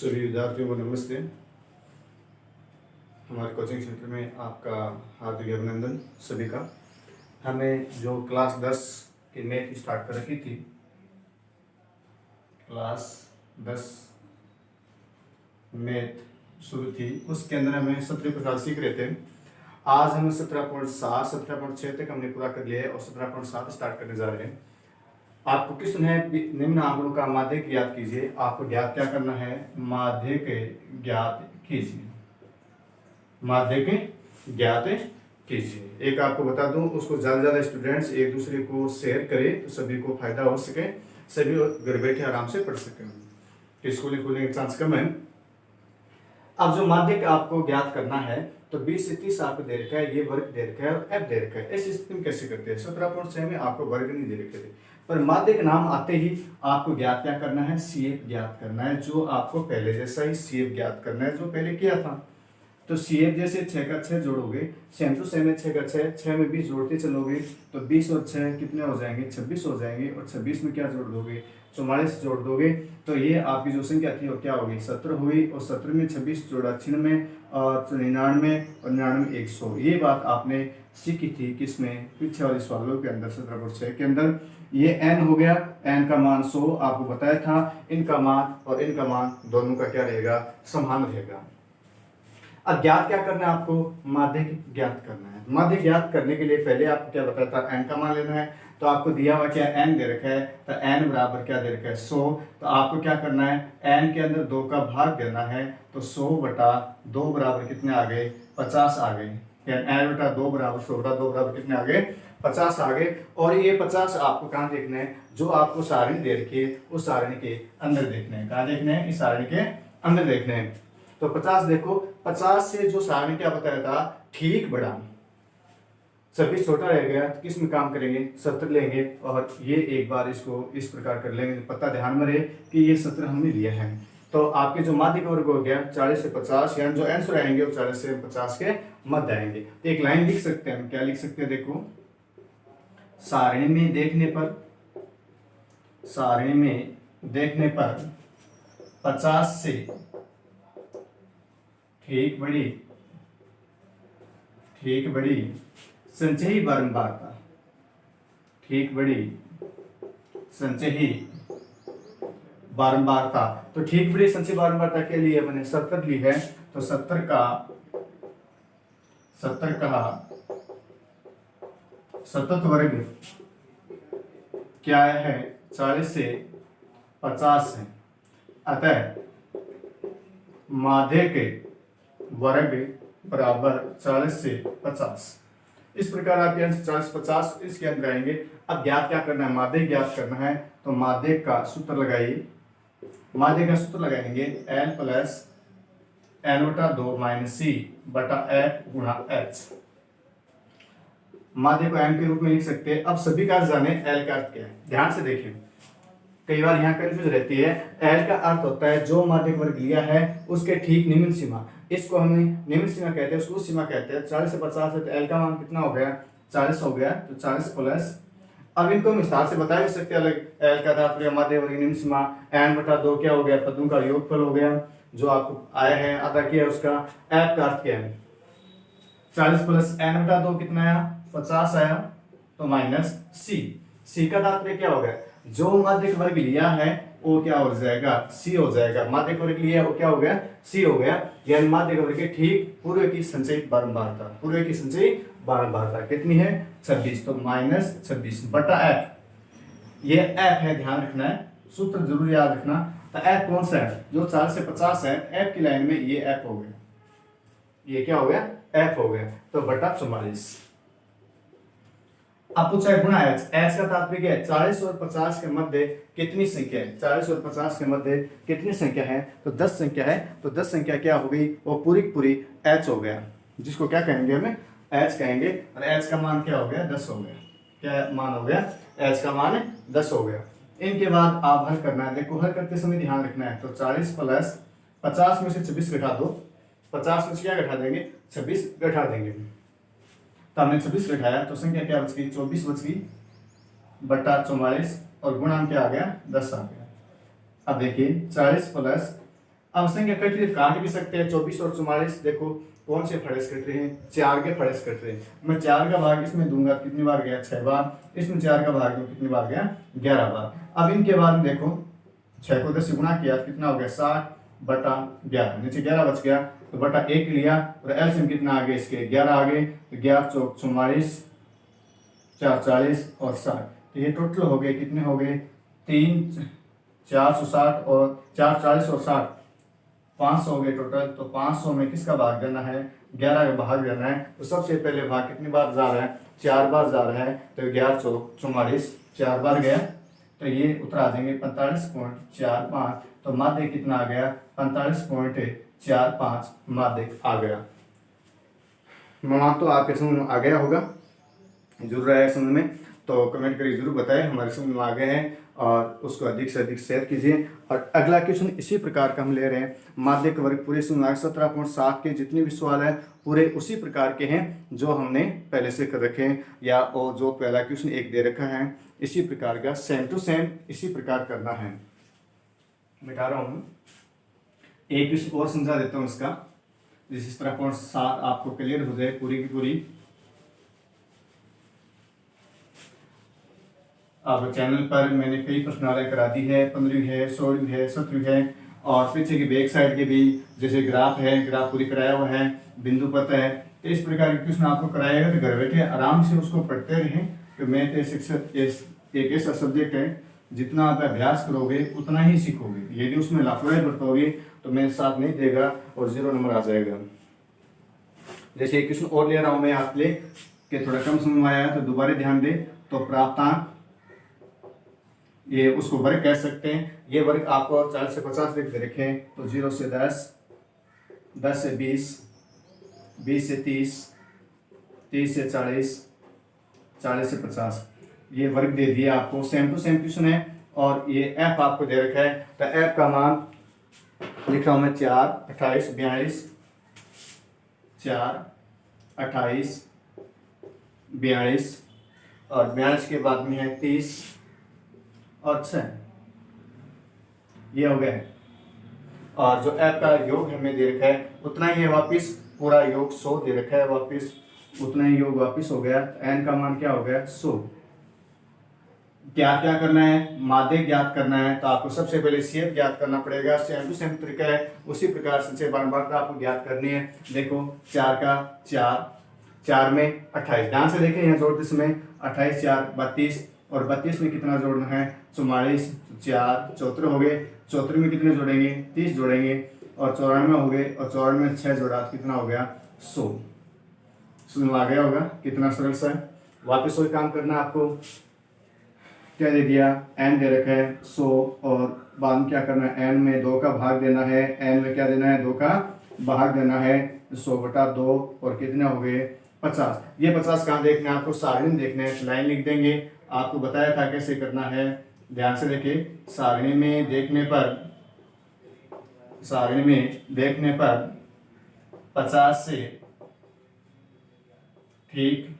सभी विद्यार्थियों को नमस्ते। हमारे कोचिंग सेंटर में आपका हार्दिक अभिनंदन सभी का। हमें जो क्लास 10 की मैथ स्टार्ट कर रखी थी, क्लास 10 मैथ शुरू थी, उसके अंदर हमें 17 प्रकार सीख रहे थे। आज हम 17.7 17.6 तक हमने पूरा कर लिया है और 17.7 स्टार्ट करने जा रहे हैं। आपको क्वेश्चन है निम्न आंकड़ों का माध्यक ज्ञात कीजिए। आपको ज्ञात क्या करना है? माध्यक ज्ञात कीजिए। माध्यक ज्ञात कीजिए। एक आपको बता दूं, उसको ज़्यादा ज़्यादा स्टूडेंट्स एक दूसरे को शेयर करें तो सभी को फायदा हो सके, सभी घर बैठे आराम से पढ़ सकें। स्कूल खुलने के चांस कम है। अब जो माध्यक आपको ज्ञात करना है तो 20 से 30 आपको दे रखा है, ये वर्ग दे रखा है और एफ दे रखा है। ऐसी स्थिति में कैसे करते हैं? 17.6 में आपको वर्ग नहीं दे रखे थे, पर माध्यक नाम आते ही आपको ज्ञात क्या करना है? सीएफ ज्ञात करना है, जो आपको पहले जैसा ही सीएफ ज्ञात करना है जो पहले किया था। तो सीएफ जैसे 6 का 6 जोड़ोगे, सेम टू सेम है 6 का 6 में 20 जोड़ते चलोगे तो 20 और 6 कितने हो जाएंगे? 26 हो जाएंगे। और 26 में क्या जोड़ दोगे? 44 जोड़ दोगे तो ये आपकी जो संख्या थी वो क्या होगी? 17 हुई। और 17 में 26 जोड़ा 96 और 99 और 99 100। ये बात आपने सीखी थी किसमें? पीछे वाले सवालों के अंदर 17.6 के अंदर। ये n हो गया, n का मान 100 आपको बताया था। इनका मान और इनका मान दोनों का क्या रहेगा? समान रहेगा। अब ज्ञात क्या करना है आपको? माध्यक ज्ञात करना है। माध्यक ज्ञात करने के लिए पहले आपको क्या बताया था? n का मान लेना है। तो आपको दिया हुआ क्या? n दे रखा है, तो n बराबर क्या दे रखा है? 100। तो आपको क्या करना है? n के अंदर 2 का भाग देना है। तो 100 बटा 2 बराबर कितने आ गए? 50 आ गए। n बटा 2 बराबर 100 बटा 2 बराबर कितने आ गए? 50 आ गए। और ये 50 आपको कहाँ देखना है? जो आपको सारणी दे रखी है उस सारणी के अंदर देखना है। कहाँ देखना है? इस सारणी के अंदर देखना है। तो 50 देखो, 50 से जो सारणी क्या बताया था? ठीक बड़ा। 26 छोटा रह गया तो किस में काम करेंगे? 70 लेंगे। और ये एक बार इसको इस प्रकार कर लेंगे। पता ध्यान में रहे कि ये 70 हमने लिया है। तो आपके जो माध्यक वर्ग हो गया 40 से 50, यानी जो आंसर आएंगे वो 40 से 50 के मध्य आएंगे। तो एक लाइन लिख सकते हैं हम। क्या लिख सकते हैं? देखो, सारणी में देखने पर 50 से ठीक बड़ी संचयी बारंबारता, ठीक बड़ी संचयी बारंबारता। तो ठीक बड़ी संचयी बारंबारता के लिए मैंने 70 ली है। तो 70 का सतत वर्ग क्या है? 40 से 50 है। अतः माध्यक वर्ग बराबर 40 से 50। इस प्रकार आपके आंसर 40-50 इसके अंदर आएंगे। अब ज्ञात क्या करना है? माध्यक ज्ञात करना है। तो माध्यक का सूत्र लगाइए। माध्यक का सूत्र लगाएंगे L प्लस n बटा 2 माइनस सी बटा f गुणा h। माध्यक को m के रूप में लिख सकते हैं। अब सभी का जाने L का अर्थ क्या है? ध्यान से देखें, कई बार यहाँ कंफ्यूज रहती है। L का अर्थ होता है जो माध्यक वर्ग लिया है उसके ठीक निम्न सीमा। इसको हमें निम्न सीमा कहते हैं, उसको उस सीमा कहते हैं। 40 से 50 है तो L का मान कितना हो गया? 40 हो गया। तो 40 प्लस, अब इनको विस्तार से बता भी सकते हैं अलग। L का तात्पर्य माध्य वर्ग निम्न सीमा, n बटा 2 क्या हो गया? पदों का योगफल हो गया जो आपको आया है, अदा किया उसका। F का अर्थ क्या है? 40 प्लस n बटा 2 कितना आया? 50 आया। तो माइनस सी का तात्पर्य क्या हो गया? जो माध्यक वर्ग लिया है वो क्या हो जाएगा? सी हो जाएगा। माध्यक वर्ग लिया वो क्या हो गया? सी हो गया। यानी माध्यक वर्ग के ठीक पूर्व की संचयी बारंबारता कितनी है? 26। तो माइनस 26 बटा एफ। ये एफ है, ध्यान रखना है, सूत्र जरूर याद रखना। तो एफ कौन सा है? जो 40 से 50 है, एफ की लाइन में ये एफ हो गया। ये क्या हो गया? एफ हो गया। तो बटा 44। अब पूछा है गुणा एच। एच का तात्पर्य क्या है? 40 और 50 के मध्य कितनी संख्या है? 40 और 50 के मध्य कितनी संख्या है? तो 10 संख्या है। तो 10 संख्या क्या हो गई? वो पूरी पूरी एच हो गया, जिसको क्या कहेंगे? हमें एच कहेंगे। और एच का मान क्या हो गया? 10 हो गया। क्या मान हो गया? एच का मान 10 हो गया। इनके बाद आप हल करना है। देखो, हल करते समय ध्यान रखना है। तो 40 प्लस 50 में से 26 घटा दो। 50 में से क्या घटा देंगे? 26 घटा देंगे। तो हमने 26 घटाया तो संख्या क्या बच गई? 24 बच गई बटा 44। और गुणांक क्या आ गया? 10 आ गया। अब देखिए, 40 प्लस अब संख्या कट रही है, काट भी सकते हैं। 24 और 44 देखो कौन से फड़स कट रहे हैं, 4 के फड़स कट रहे हैं। मैं 4 का भाग इसमें दूंगा कितनी बार गया, 6 बार। इसमें 4 का भाग दूं कितनी बार गया, 11 बार। अब इनके बाद में देखो 6 को 10 से गुणा किया कितना हो गया, 60/11, नीचे 11 बच गया तो बटा 1 लिया और एलसीएम कितना आ गया इसके, 11 आ गए। तो 11 चौक 44, 4 40 और 60, तो ये टोटल हो गए कितने हो गए, 3 460 और 4 40 और 60, 500 हो गए टोटल। तो 500 में किसका भाग देना है, 11 का भाग देना है। तो सबसे पहले भाग कितनी बार जा रहा है, 4 बार जा रहा है। तो 11 चौक 44, 4 बार गया तो ये उत्तर आ जाएंगे 45.45। तो माध्य कितना आ गया, 45.45 माध्य आ गया। माना तो आपके समझ में आ गया होगा, जरूर आया समझ में, तो कमेंट करके जरूर बताएं हमारे समझ में आ गए हैं, और उसको अधिक से अधिक शेयर कीजिए। और अगला क्वेश्चन इसी प्रकार का हम ले रहे हैं, माध्यक वर्ग पूरे समझ में 17.7 के जितने भी सवाल है पूरे उसी प्रकार के हैं जो हमने पहले से कर रखे हैं, या और जो पहला क्वेश्चन एक दे रखा है इसी प्रकार का सेम टू सेम इसी प्रकार करना है। मिटा रहा हूँ, एक क्वेश्चन और समझा देता हूँ इसका, जिस तरह 7 आपको क्लियर हो जाए पूरी की पूरी। अब चैनल पर मैंने कई प्रश्नावली करा दी है, 15वीं है, 16वीं है, 17वीं है, और पीछे की बैक साइड के भी जैसे ग्राफ है, ग्राफ पूरी कराया हुआ है, बिंदु पता है। तो इस प्रकार के क्वेश्चन आपको कराएगा तो घर बैठे आराम से उसको पढ़ते रहें। तो मैथ एक ऐसा सब्जेक्ट है जितना आप अभ्यास करोगे उतना ही सीखोगे। यदि उसमें लापरवाही बरतोगे तो मैथ साथ नहीं देगा और 0 नंबर आ जाएगा। जैसे एक क्वेश्चन और ले रहा हूँ मैं आपके लिए कि थोड़ा कम समझ में आया है तो दोबारा ध्यान दे। तो प्राप्तांक, ये उसको वर्ग कह सकते हैं। ये वर्ग आपको 40 से 50 लिख दे रखे हैं, तो 0 से 10, 10 से 20, 20 से 30, 30 से 40, 40 से 50, ये वर्ग दे दिया आपको। सेम टू सेम क्वेश्चन है और ये एफ आपको दे रखा है। तो एफ का मान लिख रहा हूं मैं 4, 28, 42, 4, 28, 42 और 42 के बाद में है 30 और 6, ये हो गया। और जो एफ का योग हमें दे रखा है उतना ही है वापिस, पूरा योग 100 दे रखा है वापिस, उतना ही योग वापिस हो गया। एन का मान क्या हो गया, 100। क्या करना है, माध्य ज्ञात करना है, तो आपको सबसे पहले सीएफ ज्ञात करना पड़ेगा। सेम टू सेम तरीका है, उसी प्रकार से बार आपको ज्ञात करनी है। देखो 4 का 4 में 28, ध्यान से देखें यहाँ जोड़ते समय 28 4 32 और 32 में कितना जोड़ना है, 44, 4 74 हो गए। 74 में कितने जोड़ेंगे, 30 जोड़ेंगे और 94 हो गए और 94 में 6 जोड़ा कितना हो गया, 100। समझ आ गया होगा कितना सरल सा है। वापस वही काम करना है आपको। क्या दे दिया, एन दे रखा है 100 और बाद में क्या करना है, एन में 2 का भाग देना है, एन में क्या देना है, 2 का भाग देना है। 100/2 और कितने हो गए, 50। ये 50 कहाँ देखना है आपको, सारणी में देखना है। लाइन लिख देंगे, आपको बताया था कैसे करना है, ध्यान से देखिए। सारणी में देखने पर 50 से ठीक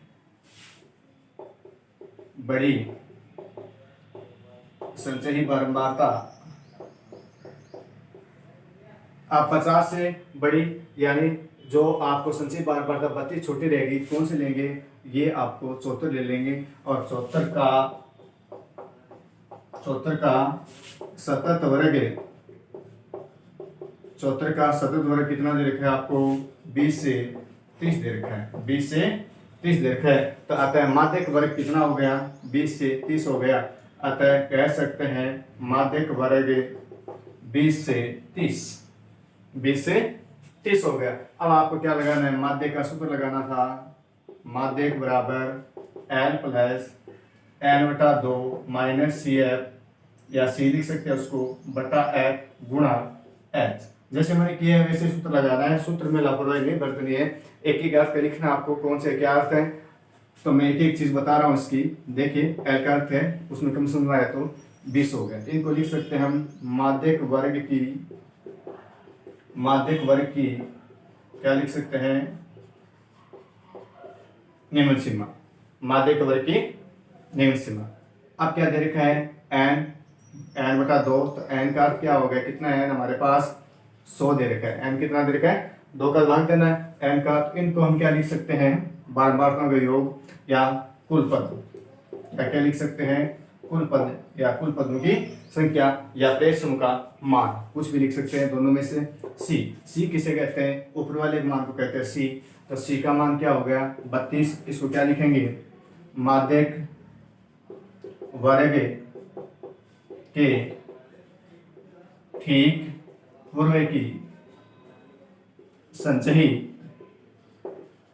बड़ी संचयी बारंबारता, आप 50 से बड़ी यानी जो आपको संचयी बारंबारता 32 छोटी रहेगी, कौन से लेंगे, ये आपको 74 ले लेंगे। और 74 का सतत वर्ग, 74 का सतत वर्ग कितना दे रखा है आपको, 20 से 30 दे रखा है, 20 से 30 दे रखा है। तो अतः माध्यक वर्ग कितना हो गया, 20 से 30 हो गया। अतः कह सकते हैं माध्यक वर्ग 20 से 30, 20 से 30 हो गया। अब आपको क्या लगाना है, माध्य का सूत्र लगाना था, माध्यक बराबर L plus n/2 minus CF, या सी लिख सकते हैं उसको, बटा F गुणा H। जैसे मैंने किया है वैसे सूत्र लगाना है, सूत्र में लापरवाही नहीं बरतनी है। एक ही अर्थ लिखना आपको, कौन से क्या अर्थ है, तो मैं एक एक चीज बता रहा हूँ इसकी। देखिए एल का अर्थ है, उसमें कम समझ आया तो 20 हो गया। इनको लिख सकते हैं हम माध्यक वर्ग की क्या लिख सकते हैं, निम्न सीमा, माध्यक वर्ग की निम्न सीमा। अब क्या दे रखा है, n/2, तो n का अर्थ क्या हो गया, कितना है हमारे पास 100 दे रखा है। n कितना दे रखा है, 2 का भाग देना है n का। इनको हम क्या लिख सकते हैं, बारंबारताओं का योग या कुल पद, या क्या लिख सकते हैं, कुल पद या कुल पदों की संख्या या पेश समूह का मान, कुछ भी लिख सकते हैं दोनों में से। सी किसे कहते हैं, ऊपर वाले मान को कहते हैं सी। तो सी का मान क्या हो गया 32। इसको क्या लिखेंगे, माध्यक वर्ग के ठीक पूर्व की संचयी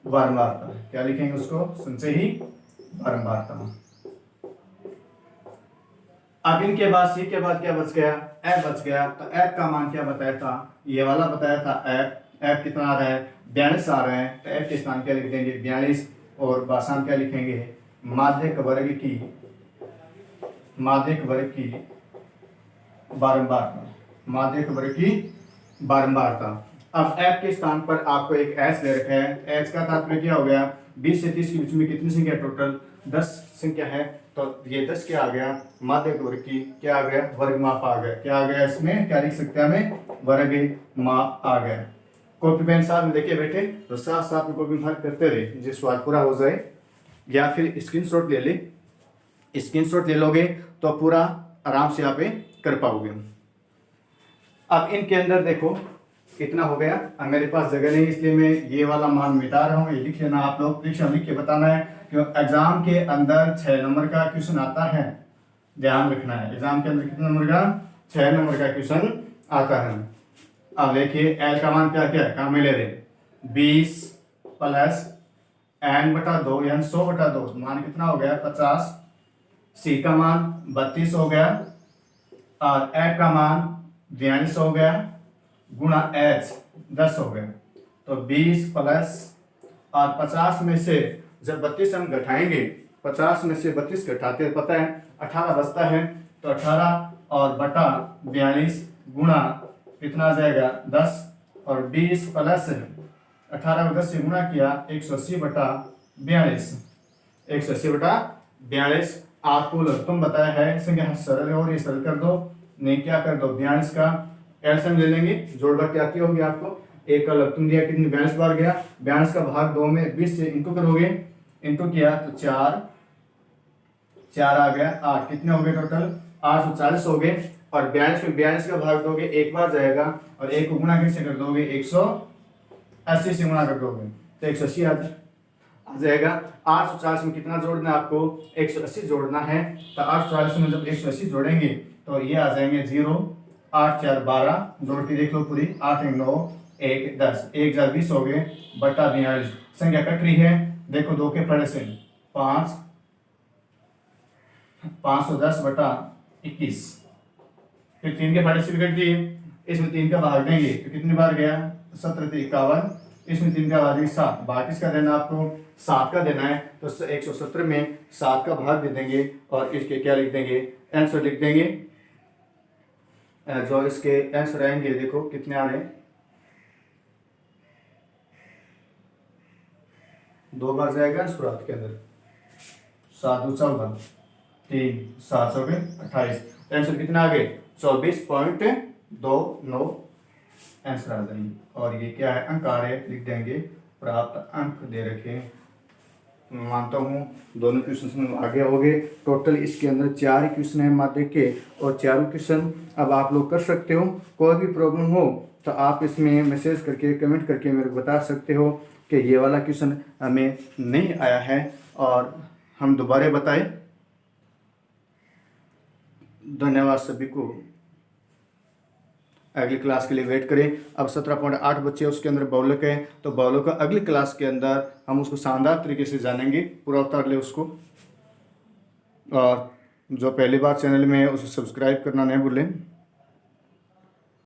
बारंबारता, क्या लिखेंगे उसको, संचयी बारंबारता। अब इनके बाद सी के बाद क्या बच गया, एफ बच गया। तो एफ का मान क्या बताया था, ये वाला बताया था एफ कितना आ रहा है, 42 आ रहा है। तो एफ के स्थान क्या लिख देंगे 42, और बासाम क्या लिखेंगे, माध्यक वर्ग की बारंबारता, माध्यक वर्ग की बारंबारता। अब एफ के स्थान पर आपको एक एच दे रखा है। एच का तात्पर्य क्या हो गया, 20 से 30 के बीच में कितनी संख्या, टोटल 10 संख्या है। तो ये 10 क्या आ गया, माध्यक वर्ग की क्या आ गया, वर्ग माप आ गया। क्या आ गया, इसमें क्या लिख सकते हैं हमें, वर्ग माप आ गया। कॉपी पेन साथ में लेके बैठे तो साथ साथ में कॉपी मार्क करते रहे, जो सवाल पूरा हो जाए। या फिर स्क्रीनशॉट ले ले, स्क्रीनशॉट ले लोगे तो पूरा आराम से यहाँ पे कर पाओगे। अब इनके अंदर देखो कितना हो गया, अब मेरे पास जगह नहीं इसलिए मैं ये वाला मान मिटा रहा हूँ, ये लिख लेना आप लोग, परीक्षा लिख के बताना है। क्यों एग्जाम के अंदर 6 नंबर का क्वेश्चन आता है, ध्यान रखना है। एग्जाम के अंदर कितने नंबर का, 6 नंबर का क्वेश्चन आता है। अब देखिए एल का मान क्या क्या है, काम में ले रहे 20 प्लस n बटा 2 यानी 100 बटा 2, मान कितना हो गया 50। सी का मान 32 हो गया, और एफ का मान 42 हो गया, गुणा एच 10 हो गया। तो 20 प्लस और 50 में से जब 32 हम घटाएंगे, 50 में से 32 घटाते हैं, पता है 18 बचता है। तो 18 और बटा 42 गुणा कितना आ जाएगा 10, और 20 प्लस 18 को 10 से गुणा किया 180 बटा 42, 180 बटा 42। आपको तुम बताया है संख्या सरल है और ये सरल कर दो, नहीं क्या कर दो 42 का एलसीएम ले लेंगे, जोड़वा क्या आती होगी आपको, एक का लघुत्तम दिया कितनी 42 बार गया, 42 का भाग 2 में 20 से इंटू करोगे, इंटू किया तो 4 आ गया 8, कितने हो गए टोटल 840 हो गए। और 42 में 42 का भाग दोगे एक बार जाएगा, और एक को गुणा कैसे कर दोगे 180 से गुणा कर दोगे तो 180 आ जाएगा। 840 में कितना जोड़ना है आपको, 180 जोड़ना है। तो 840 में जब 180 जोड़ेंगे तो ये आ जाएंगे 0, 8 4 12, जोड़ के देख लो पूरी, 8 9 1 10, 1 4 20 हो गए बटा 42। संख्या कट रही है, देखो 2 के पड़े से 5, 510 बटा 21, फिर 3 के पड़े से भी कट रही है, इसमें 3 का भाग देंगे तो कितनी बार गया 17 51, इसमें 3 का भाग 7, भाग किसका देना आपको 7 का देना है। तो 170 में 7 का भाग दे देंगे, और इसके क्या लिख देंगे, आंसर लिख देंगे। जो इसके आंसर आएंगे देखो कितने आ रहे हैं, 2 बार जाएगा शुरुआत के अंदर, 7 2 14, 3 7 हो गए 28, आंसर कितना आ गए 24.29 आंसर आ जाएंगे। और ये क्या है, अंक आ रहे लिख देंगे, प्राप्त अंक दे रखे। मानता हूँ दोनों क्वेश्चन में आगे हो गए। टोटल इसके अंदर 4 क्वेश्चन है माध्यमिक के, और 4 क्वेश्चन अब आप लोग कर सकते हो। कोई भी प्रॉब्लम हो तो आप इसमें मैसेज करके कमेंट करके मेरे को बता सकते हो कि ये वाला क्वेश्चन हमें नहीं आया है और हम दोबारा बताएं। धन्यवाद सभी को। अगली क्लास के लिए वेट करें। अब 17.8 बच्चे उसके अंदर बहुलक है, तो बहुलक का अगली क्लास के अंदर हम उसको शानदार तरीके से जानेंगे, पूरा उतार ले उसको। और जो पहली बार चैनल में है उसे सब्सक्राइब करना नहीं भूलें।